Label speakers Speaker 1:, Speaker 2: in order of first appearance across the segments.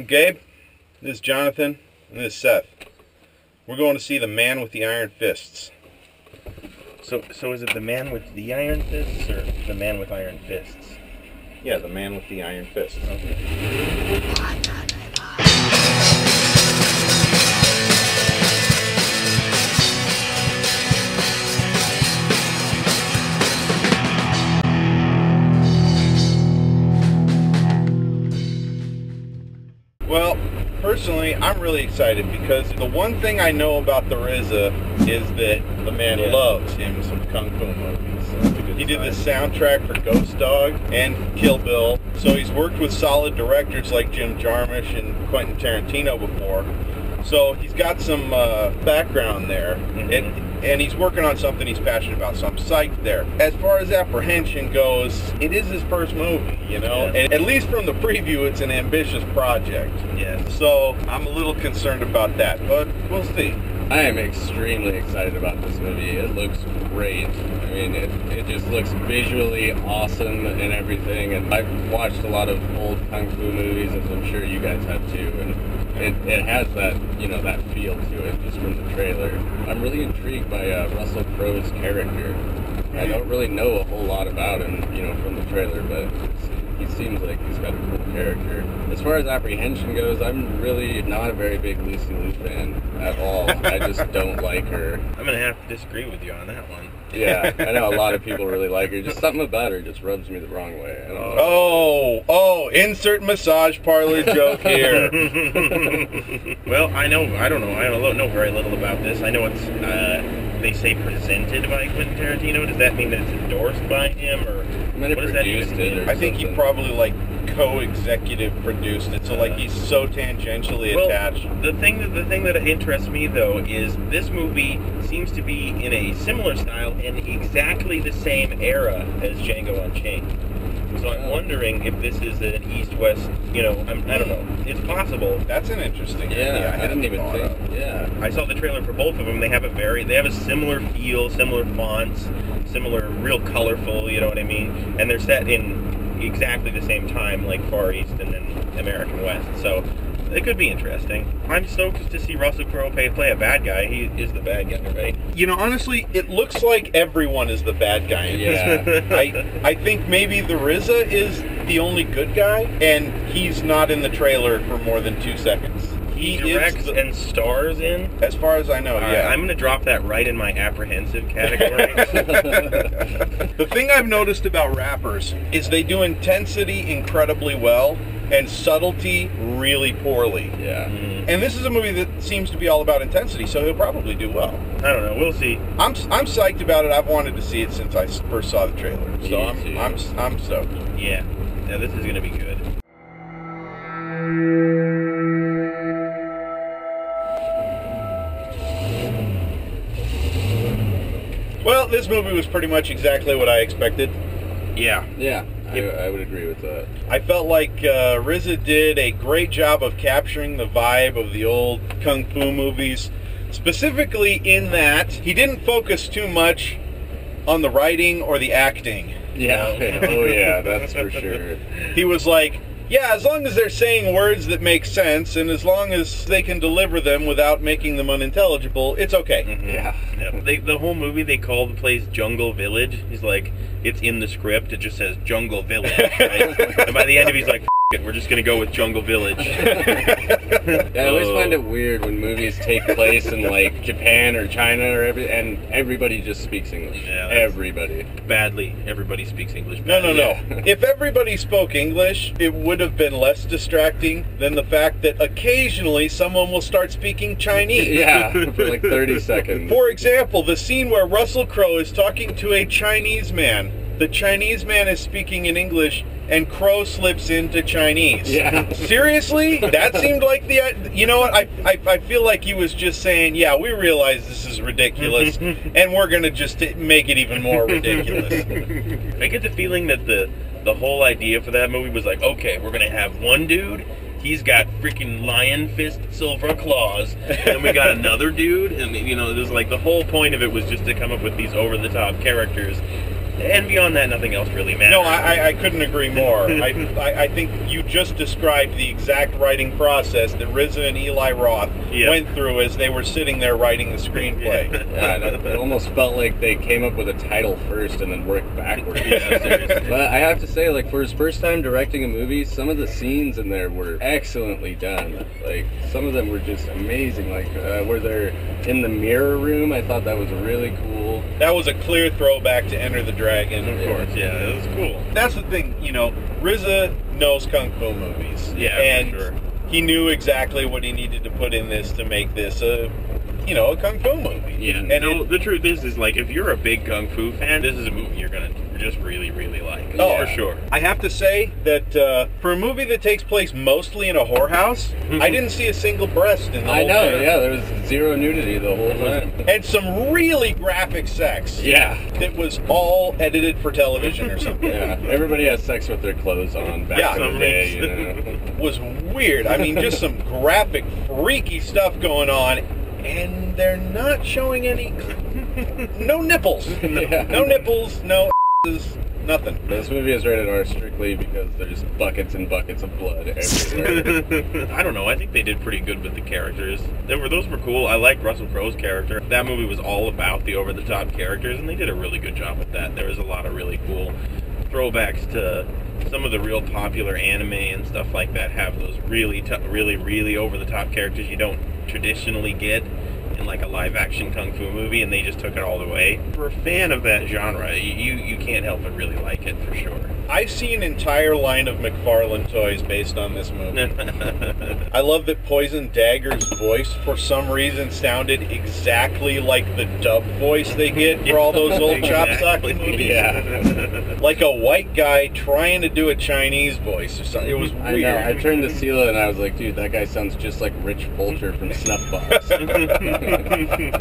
Speaker 1: Gabe, this is Jonathan, and this is Seth. We're going to see The Man with the Iron Fists.
Speaker 2: So is it The Man with the Iron Fists, or The Man with Iron Fists?
Speaker 1: Yeah, The Man with the Iron Fists.
Speaker 2: Okay.
Speaker 1: Well, personally, I'm really excited because the one thing I know about the RZA is that the man loves him some kung fu movies. He did the soundtrack for Ghost Dog and Kill Bill, so he's worked with solid directors like Jim Jarmusch and Quentin Tarantino before. So he's got some background there, and he's working on something he's passionate about, so I'm psyched there. As far as apprehension goes, it is his first movie, you know?
Speaker 2: Yeah.
Speaker 1: And at least from the preview, it's an ambitious project.
Speaker 2: Yes.
Speaker 1: So I'm a little concerned about that, but we'll see.
Speaker 3: I am extremely excited about this movie. It looks great. I mean, it just looks visually awesome and everything. And I've watched a lot of old kung fu movies, as I'm sure you guys have too. And it has that, that feel to it just from the trailer. I'm really intrigued by Russell Crowe's character. I don't really know a whole lot about him, from the trailer, but he seems like he's got a cool character. As far as apprehension goes, I'm really not a very big Lucy Liu fan at all. I just don't like her.
Speaker 2: I'm going to have to disagree with you on that one.
Speaker 3: Yeah, I know a lot of people really like her. Just something about her just rubs me the wrong way. I don't know.
Speaker 1: Oh, insert massage parlor joke here.
Speaker 2: Well, I don't know very little about this. I know it's, they say presented by Quentin Tarantino. Does that mean that it's endorsed by him, or what does that even mean?
Speaker 1: I think he probably co-executive produced it, so he's so tangentially attached.
Speaker 2: The thing that interests me though is this movie seems to be in a similar style and exactly the same era as Django Unchained. So I'm wondering if this is an East-West, I don't know. It's possible.
Speaker 1: That's an interesting idea.
Speaker 3: I didn't even think. Yeah.
Speaker 2: I saw the trailer for both of them. They have a similar feel, similar fonts, similar, real colorful, you know what I mean? And they're set in exactly the same time, like Far East and then American West. So it could be interesting. I'm stoked to see Russell Crowe play a bad guy. He is the bad guy, right?
Speaker 1: Honestly, it looks like everyone is the bad guy.
Speaker 3: Yeah.
Speaker 1: I think maybe the RZA is the only good guy, and he's not in the trailer for more than 2 seconds.
Speaker 2: He directs and stars in?
Speaker 1: As far as I know, yeah.
Speaker 2: I'm going to drop that right in my apprehensive category.
Speaker 1: The thing I've noticed about rappers is they do intensity incredibly well and subtlety really poorly.
Speaker 3: Yeah.
Speaker 1: And this is a movie that seems to be all about intensity, so he'll probably do well.
Speaker 2: I don't know. We'll see.
Speaker 1: I'm psyched about it. I've wanted to see it since I first saw the trailer. So I'm stoked.
Speaker 2: Yeah. This is going to be good.
Speaker 1: Well, this movie was pretty much exactly what I expected.
Speaker 2: Yeah.
Speaker 3: Yeah, I would agree with that.
Speaker 1: I felt like RZA did a great job of capturing the vibe of the old kung fu movies, specifically in that he didn't focus too much on the writing or the acting.
Speaker 3: Yeah. Oh yeah, that's for sure.
Speaker 1: He was like, yeah, as long as they're saying words that make sense, and as long as they can deliver them without making them unintelligible, it's okay.
Speaker 2: Mm-hmm. Yeah. The whole movie, they call the place Jungle Village. He's like, it's in the script, it just says Jungle Village, right? And by the end of it, he's like, it, we're just going to go with Jungle Village.
Speaker 3: Yeah, I always find it weird when movies take place in, Japan or China and everybody just speaks English. Yeah, everybody.
Speaker 2: Badly. Everybody speaks English.
Speaker 1: No. If everybody spoke English, it would have been less distracting than the fact that occasionally someone will start speaking Chinese.
Speaker 3: Yeah, for 30 seconds.
Speaker 1: For example, the scene where Russell Crowe is talking to a Chinese man. The Chinese man is speaking in English, and Crowe slips into Chinese.
Speaker 3: Yeah.
Speaker 1: Seriously? That seemed like you know what? I feel like he was just saying, yeah, we realize this is ridiculous, and we're going to just make it even more ridiculous.
Speaker 2: I get the feeling that the whole idea for that movie was like, okay, we're going to have one dude, he's got freaking lion fist silver claws, and we got another dude, and there's the whole point of it was just to come up with these over-the-top characters. And beyond that, nothing else really matters.
Speaker 1: No, I couldn't agree more. I think you just described the exact writing process that RZA and Eli Roth went through as they were sitting there writing the screenplay.
Speaker 3: It almost felt like they came up with a title first and then worked backwards. But I have to say, like, for his first time directing a movie, some of the scenes in there were excellently done. Like, some of them were just amazing. Like, where they're in the mirror room, I thought that was really cool.
Speaker 1: That was a clear throwback to Enter the Dragon.
Speaker 2: Of course, yeah, it was cool.
Speaker 1: That's the thing, you know, RZA knows kung fu movies.
Speaker 2: Yeah,
Speaker 1: and
Speaker 2: for sure.
Speaker 1: He knew exactly what he needed to put in this to make this a kung fu movie.
Speaker 2: Yeah, and the truth is like, if you're a big kung fu fan, this is a movie you're gonna just really, really like.
Speaker 1: Oh,
Speaker 2: for sure.
Speaker 1: I have to say that for a movie that takes place mostly in a whorehouse, I didn't see a single breast in the whole thing.
Speaker 3: Yeah, there was zero nudity the whole time.
Speaker 1: And some really graphic sex.
Speaker 3: Yeah.
Speaker 1: That was all edited for television or something.
Speaker 3: Yeah, everybody has sex with their clothes on back in the day, you know.
Speaker 1: Was weird. I mean, just some graphic, freaky stuff going on, and they're not showing any... no nipples. No nipples, no nothing.
Speaker 3: This movie is rated R strictly because there's buckets and buckets of blood everywhere.
Speaker 2: I don't know. I think they did pretty good with the characters. Those were cool. I liked Russell Crowe's character. That movie was all about the over-the-top characters, and they did a really good job with that. There was a lot of really cool throwbacks to some of the real popular anime and stuff like that. Have those really over-the-top characters you don't traditionally get in like a live-action kung fu movie, and they just took it all the way. For a fan of that genre, you can't help but really like it, for sure.
Speaker 1: I see an entire line of McFarlane toys based on this movie. I love that Poison Dagger's voice, for some reason, sounded exactly like the dub voice they get for all those old
Speaker 2: Exactly.
Speaker 1: Chop Socky movies.
Speaker 3: Yeah.
Speaker 1: Like a white guy trying to do a Chinese voice or something. It was weird.
Speaker 3: I know. I turned to Sela and I was like, dude, that guy sounds just like Rich Bolter from Snuffbox.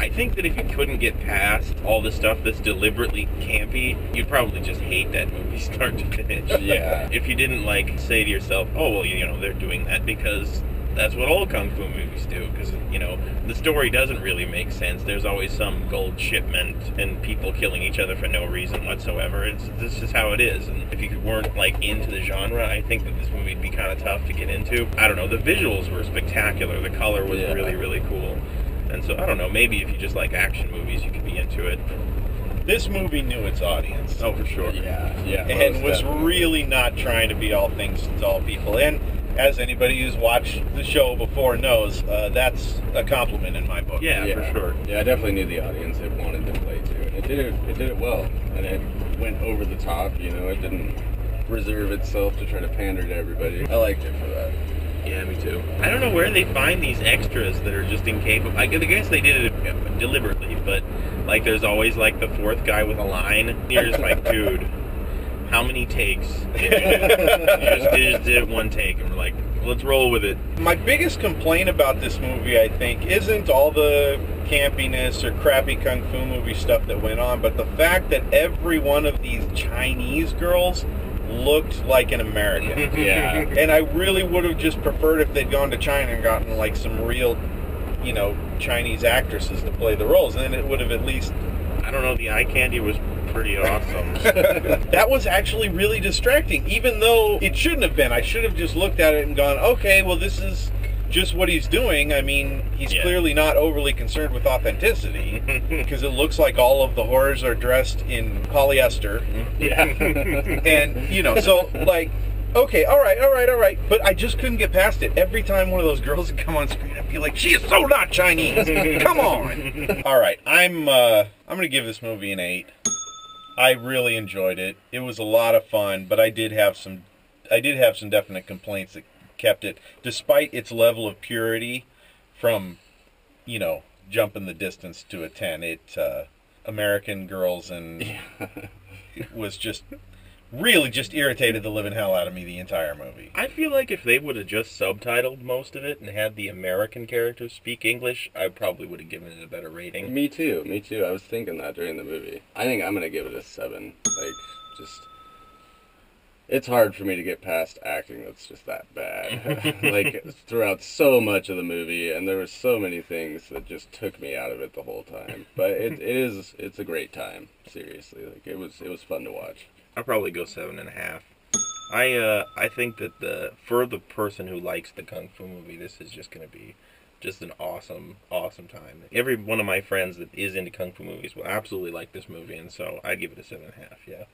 Speaker 2: I think that if you couldn't get past all the stuff that's deliberately campy, you'd probably just hate that movie start to finish.
Speaker 3: Yeah.
Speaker 2: If you didn't, like, say to yourself, oh, well, you know, they're doing that because that's what all kung fu movies do, because, you know, the story doesn't really make sense. There's always some gold shipment and people killing each other for no reason whatsoever. This is how it is. And if you weren't, like, into the genre, I think that this movie would be kind of tough to get into. I don't know. The visuals were spectacular. The color was really, really cool. And so, I don't know, maybe if you just like action movies, you could be into it.
Speaker 1: This movie knew its audience.
Speaker 2: Oh, for sure.
Speaker 3: Yeah.
Speaker 1: And was really not trying to be all things to all people. And as anybody who's watched the show before knows, that's a compliment in my book.
Speaker 2: Yeah, for sure.
Speaker 3: Yeah, I definitely knew the audience it wanted to play to. And it did it well. And it went over the top, you know, it didn't reserve itself to try to pander to everybody. I liked it for that.
Speaker 2: Yeah, me too. I don't know where they find these extras that are just incapable. I guess they did it deliberately, but like there's always like the fourth guy with a line. You're just like, dude, how many takes? You just did it one take, and we're like, let's roll with it.
Speaker 1: My biggest complaint about this movie, I think, isn't all the campiness or crappy kung fu movie stuff that went on, but the fact that every one of these Chinese girls looked like an American.
Speaker 3: Yeah.
Speaker 1: And I really would have just preferred if they'd gone to China and gotten like some real, you know, Chinese actresses to play the roles. And then it would have at least...
Speaker 2: I don't know, the eye candy was pretty awesome.
Speaker 1: That was actually really distracting, even though it shouldn't have been. I should have just looked at it and gone, okay, well, this is just what he's doing. I mean, he's clearly not overly concerned with authenticity, because it looks like all of the horrors are dressed in polyester.
Speaker 3: Yeah.
Speaker 1: And, you know, so, like, okay, all right. But I just couldn't get past it. Every time one of those girls would come on screen, I'd be like, she is so not Chinese. Come on. All right, I'm going to give this movie an 8. I really enjoyed it. It was a lot of fun, but I did have some definite complaints that kept it, despite its level of purity, from, you know, jumping the distance to a 10. American Girls, and it was just really just irritated the living hell out of me the entire movie.
Speaker 2: I feel like if they would have just subtitled most of it and had the American characters speak English, I probably would have given it a better rating.
Speaker 3: Me too. I was thinking that during the movie. I think I'm going to give it a 7. Like, just... it's hard for me to get past acting that's just that bad. Like, throughout so much of the movie, and there were so many things that just took me out of it the whole time. But it's a great time, seriously. Like, it was fun to watch.
Speaker 2: I'll probably go 7.5. I think that for the person who likes the Kung Fu movie, this is just going to be just an awesome time. Every one of my friends that is into Kung Fu movies will absolutely like this movie, and so I'd give it a 7.5, yeah.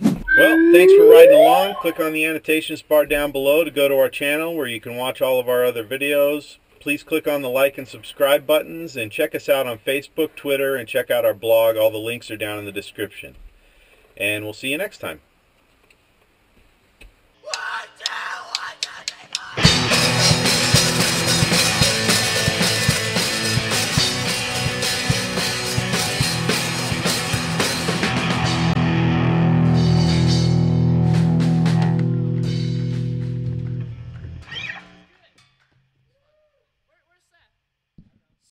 Speaker 1: Well, thanks for riding along. Click on the annotations bar down below to go to our channel where you can watch all of our other videos. Please click on the like and subscribe buttons, and check us out on Facebook, Twitter, and check out our blog. All the links are down in the description. And we'll see you next time.